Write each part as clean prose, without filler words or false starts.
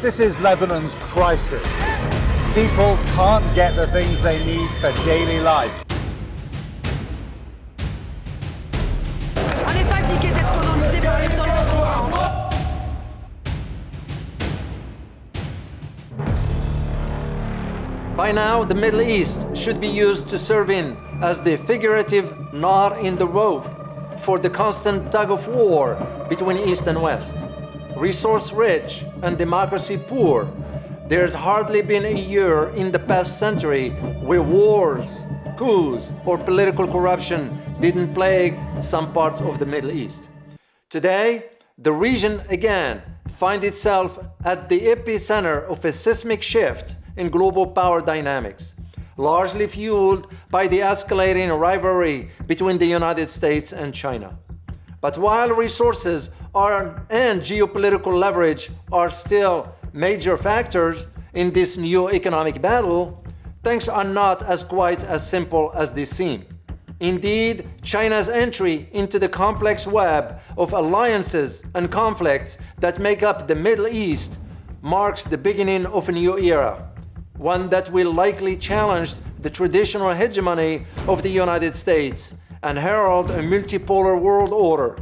This is Lebanon's crisis. People can't get the things they need for daily life. On est fatigué d'être colonisé par les autres puissances. By now, the Middle East should be used to serve in as the figurative knot in the rope for the constant tug of war between East and West. Resource rich and democracy poor, there's hardly been a year in the past century where wars, coups, or political corruption didn't plague some parts of the Middle East. Today, the region again finds itself at the epicenter of a seismic shift in global power dynamics, largely fueled by the escalating rivalry between the United States and China. But while resources and geopolitical leverage are still major factors in this new economic battle, things are not quite as simple as they seem. Indeed, China's entry into the complex web of alliances and conflicts that make up the Middle East marks the beginning of a new era, one that will likely challenge the traditional hegemony of the United States and herald a multipolar world order.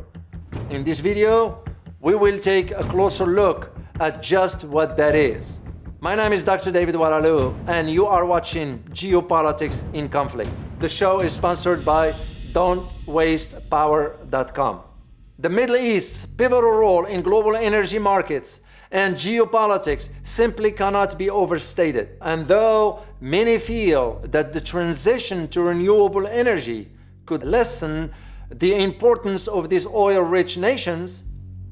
In this video, we will take a closer look at just what that is. My name is Dr. David Waralu, and you are watching Geopolitics in Conflict. The show is sponsored by don'twastepower.com. The Middle East's pivotal role in global energy markets and geopolitics simply cannot be overstated. And though many feel that the transition to renewable energy could lessen the importance of these oil-rich nations,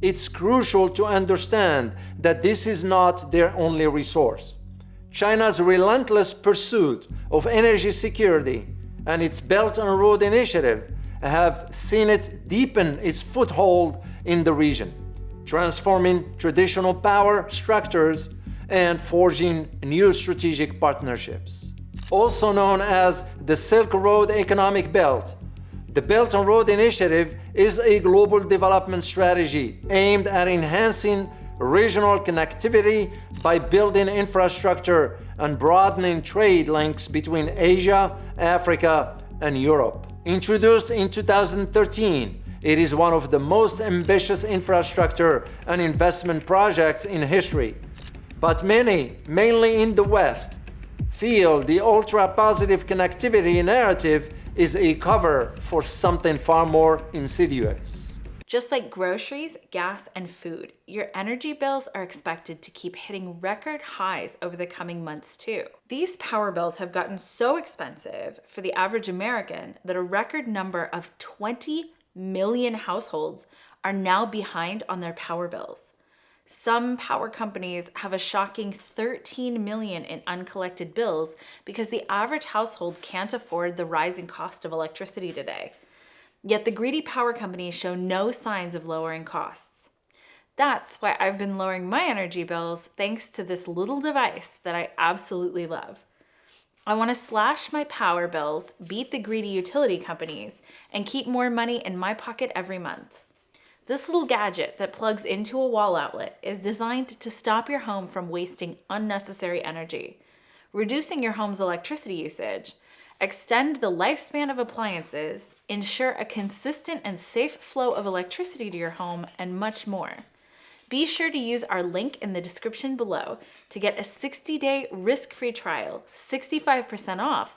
it's crucial to understand that this is not their only resource. China's relentless pursuit of energy security and its Belt and Road Initiative have seen it deepen its foothold in the region, transforming traditional power structures and forging new strategic partnerships. Also known as the Silk Road Economic Belt, the Belt and Road Initiative is a global development strategy aimed at enhancing regional connectivity by building infrastructure and broadening trade links between Asia, Africa, and Europe. Introduced in 2013, it is one of the most ambitious infrastructure and investment projects in history. But many, mainly in the West, feel the ultra-positive connectivity narrative is a cover for something far more insidious. Just like groceries, gas, and food, your energy bills are expected to keep hitting record highs over the coming months too. These power bills have gotten so expensive for the average American that a record number of 20 million households are now behind on their power bills. Some power companies have a shocking 13 million in uncollected bills because the average household can't afford the rising cost of electricity today. Yet the greedy power companies show no signs of lowering costs. That's why I've been lowering my energy bills thanks to this little device that I absolutely love. I want to slash my power bills, beat the greedy utility companies, and keep more money in my pocket every month. This little gadget that plugs into a wall outlet is designed to stop your home from wasting unnecessary energy, reducing your home's electricity usage, extend the lifespan of appliances, ensure a consistent and safe flow of electricity to your home, and much more. Be sure to use our link in the description below to get a 60-day risk-free trial, 65% off,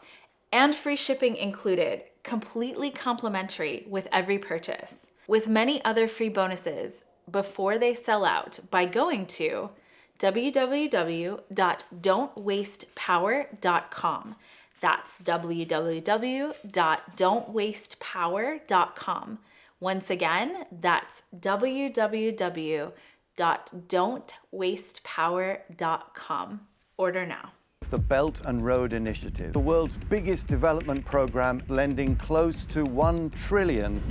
and free shipping included, completely complimentary with every purchase, with many other free bonuses before they sell out by going to www.don'twastepower.com. That's www.don'twastepower.com. Once again, that's www.don'twastepower.com. Order now. The Belt and Road Initiative, the world's biggest development program, lending close to $1 trillion.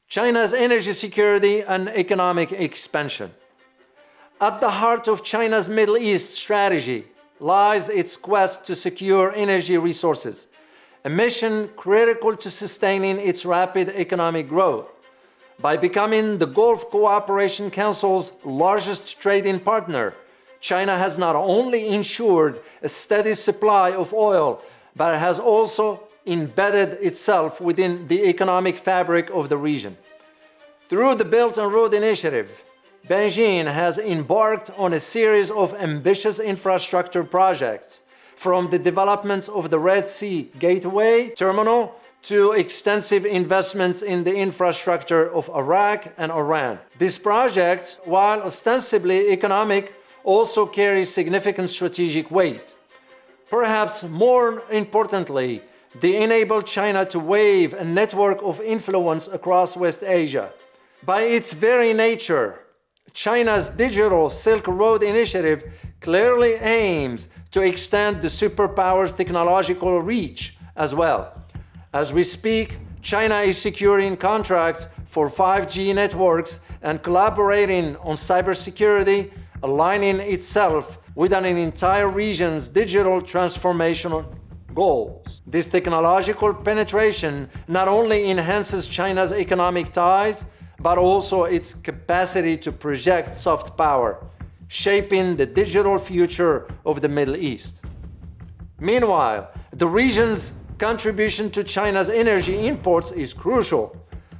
China's energy security and economic expansion. At the heart of China's Middle East strategy lies its quest to secure energy resources, a mission critical to sustaining its rapid economic growth. By becoming the Gulf Cooperation Council's largest trading partner, China has not only ensured a steady supply of oil, but has also embedded itself within the economic fabric of the region. Through the Belt and Road Initiative, Beijing has embarked on a series of ambitious infrastructure projects, from the developments of the Red Sea Gateway terminal to extensive investments in the infrastructure of Iraq and Iran. These projects, while ostensibly economic, also carry significant strategic weight. Perhaps more importantly, they enable China to wave a network of influence across West Asia. By its very nature, China's digital Silk Road initiative clearly aims to extend the superpower's technological reach as well. As we speak, China is securing contracts for 5G networks and collaborating on cybersecurity, aligning itself with an entire region's digital transformation goals. This technological penetration not only enhances China's economic ties, but also its capacity to project soft power, shaping the digital future of the Middle East. Meanwhile, the region's contribution to China's energy imports is crucial,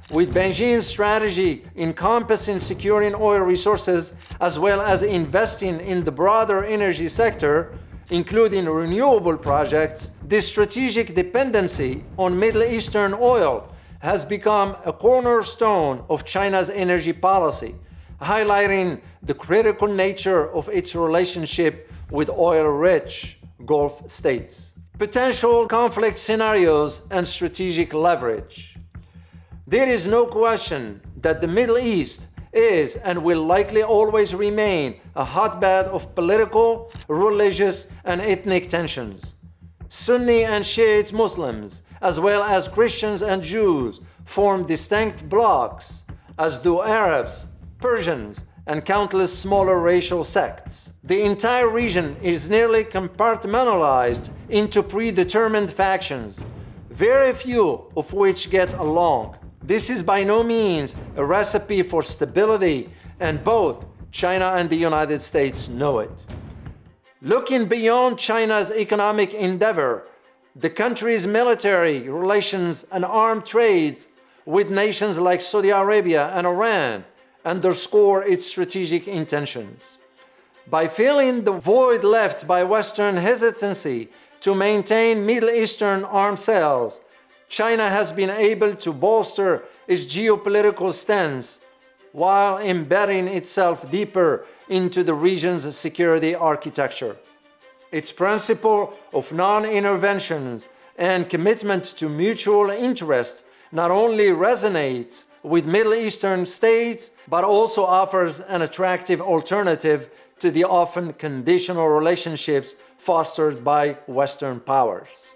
with Beijing's strategy encompassing securing oil resources as well as investing in the broader energy sector, including renewable projects. This strategic dependency on Middle Eastern oil has become a cornerstone of China's energy policy, highlighting the critical nature of its relationship with oil-rich Gulf states. Potential conflict scenarios and strategic leverage. There is no question that the Middle East is and will likely always remain a hotbed of political, religious, and ethnic tensions. Sunni and Shiite Muslims, as well as Christians and Jews, form distinct blocs, as do Arabs, Persians, and countless smaller racial sects. The entire region is nearly compartmentalized into predetermined factions, very few of which get along. This is by no means a recipe for stability, and both China and the United States know it. Looking beyond China's economic endeavor, the country's military relations and armed trade with nations like Saudi Arabia and Iran underscore its strategic intentions. By filling the void left by Western hesitancy to maintain Middle Eastern arms sales, China has been able to bolster its geopolitical stance while embedding itself deeper into the region's security architecture. Its principle of non-interventions and commitment to mutual interest not only resonates with Middle Eastern states, but also offers an attractive alternative to the often conditional relationships fostered by Western powers.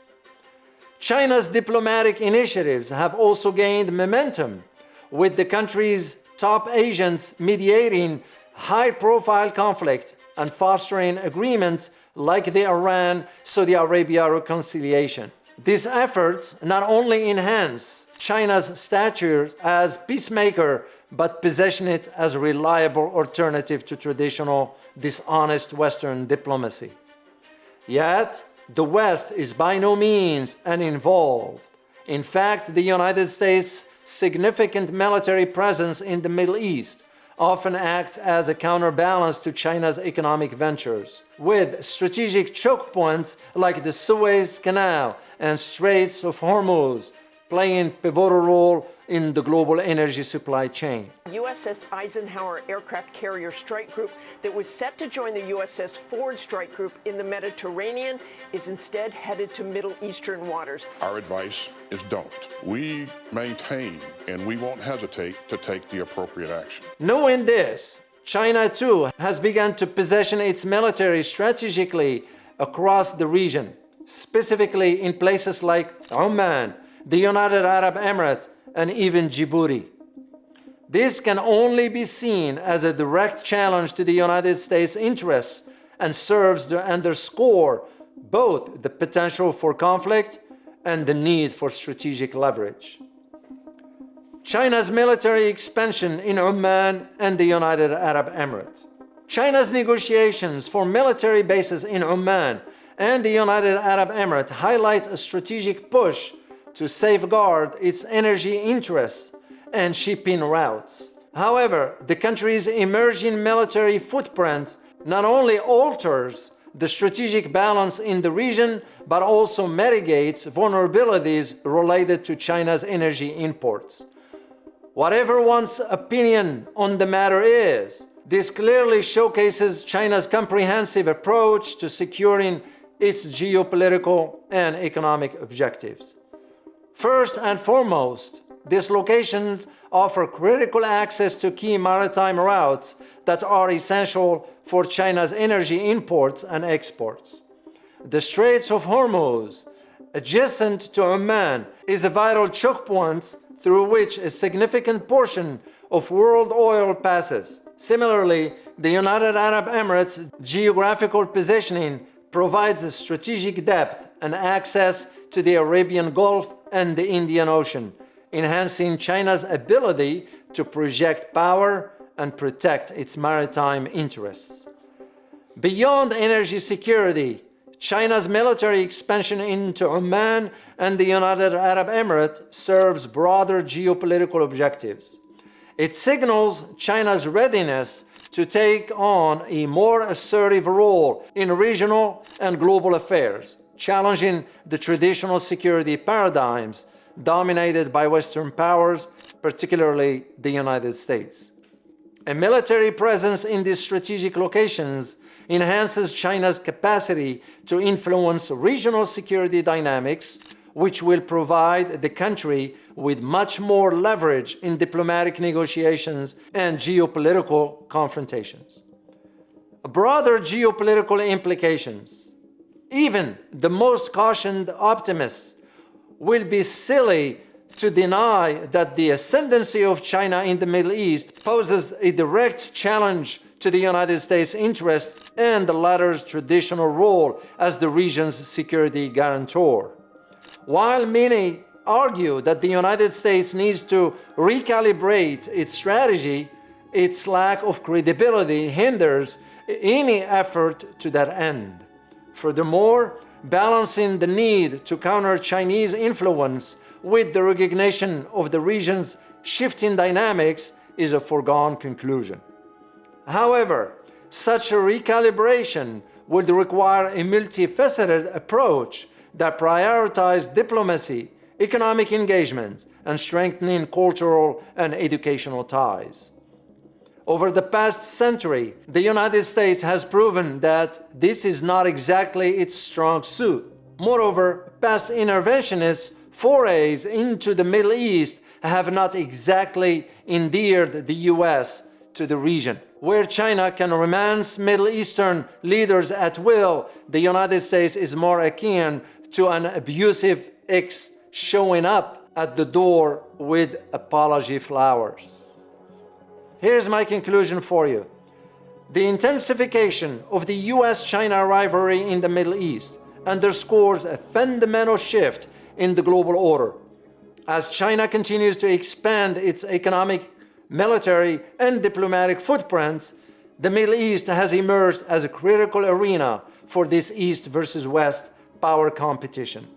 China's diplomatic initiatives have also gained momentum, with the country's top agents mediating high-profile conflict and fostering agreements like the Iran-Saudi Arabia reconciliation. These efforts not only enhance China's stature as peacemaker, but position it as a reliable alternative to traditional dishonest Western diplomacy. Yet, the West is by no means uninvolved. In fact, the United States' significant military presence in the Middle East often acts as a counterbalance to China's economic ventures, with strategic choke points like the Suez Canal and Straits of Hormuz playing a pivotal role in the global energy supply chain. USS Eisenhower aircraft carrier strike group that was set to join the USS Ford strike group in the Mediterranean is instead headed to Middle Eastern waters. Our advice is don't. We maintain and we won't hesitate to take the appropriate action. Knowing this, China too has begun to position its military strategically across the region, specifically in places like Oman, the United Arab Emirates, and even Djibouti. This can only be seen as a direct challenge to the United States' interests and serves to underscore both the potential for conflict and the need for strategic leverage. China's military expansion in Oman and the United Arab Emirates. China's negotiations for military bases in Oman and the United Arab Emirates highlight a strategic push to safeguard its energy interests and shipping routes. However, the country's emerging military footprint not only alters the strategic balance in the region, but also mitigates vulnerabilities related to China's energy imports. Whatever one's opinion on the matter is, this clearly showcases China's comprehensive approach to securing its geopolitical and economic objectives. First and foremost, these locations offer critical access to key maritime routes that are essential for China's energy imports and exports. The Straits of Hormuz, adjacent to Oman, is a vital choke point through which a significant portion of world oil passes. Similarly, the United Arab Emirates' geographical positioning provides a strategic depth and access to the Arabian Gulf and the Indian Ocean, enhancing China's ability to project power and protect its maritime interests. Beyond energy security, China's military expansion into Oman and the United Arab Emirates serves broader geopolitical objectives. It signals China's readiness to take on a more assertive role in regional and global affairs, challenging the traditional security paradigms dominated by Western powers, particularly the United States. A military presence in these strategic locations enhances China's capacity to influence regional security dynamics, which will provide the country with much more leverage in diplomatic negotiations and geopolitical confrontations. Broader geopolitical implications. Even the most cautioned optimists will be silly to deny that the ascendancy of China in the Middle East poses a direct challenge to the United States' interest and the latter's traditional role as the region's security guarantor. While many argue that the United States needs to recalibrate its strategy, its lack of credibility hinders any effort to that end. Furthermore, balancing the need to counter Chinese influence with the recognition of the region's shifting dynamics is a foregone conclusion. However, such a recalibration would require a multifaceted approach that prioritizes diplomacy, economic engagement, and strengthening cultural and educational ties. Over the past century, the United States has proven that this is not exactly its strong suit. Moreover, past interventionist forays into the Middle East have not exactly endeared the U.S. to the region. Where China can romance Middle Eastern leaders at will, the United States is more akin to an abusive ex showing up at the door with apology flowers. Here's my conclusion for you. The intensification of the US-China rivalry in the Middle East underscores a fundamental shift in the global order. As China continues to expand its economic, military, and diplomatic footprints, the Middle East has emerged as a critical arena for this East versus West power competition.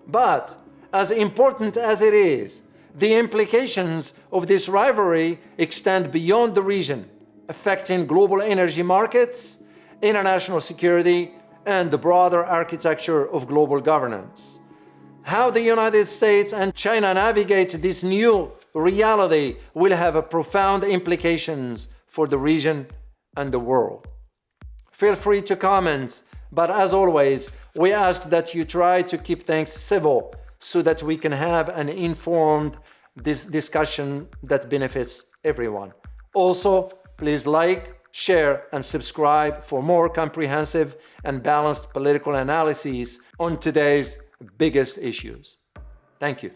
But as important as it is, the implications of this rivalry extend beyond the region, affecting global energy markets, international security, and the broader architecture of global governance. How the United States and China navigate this new reality will have profound implications for the region and the world. Feel free to comment, but as always, we ask that you try to keep things civil so that we can have an informed discussion that benefits everyone. Also, please like, share, and subscribe for more comprehensive and balanced political analyses on today's biggest issues. Thank you.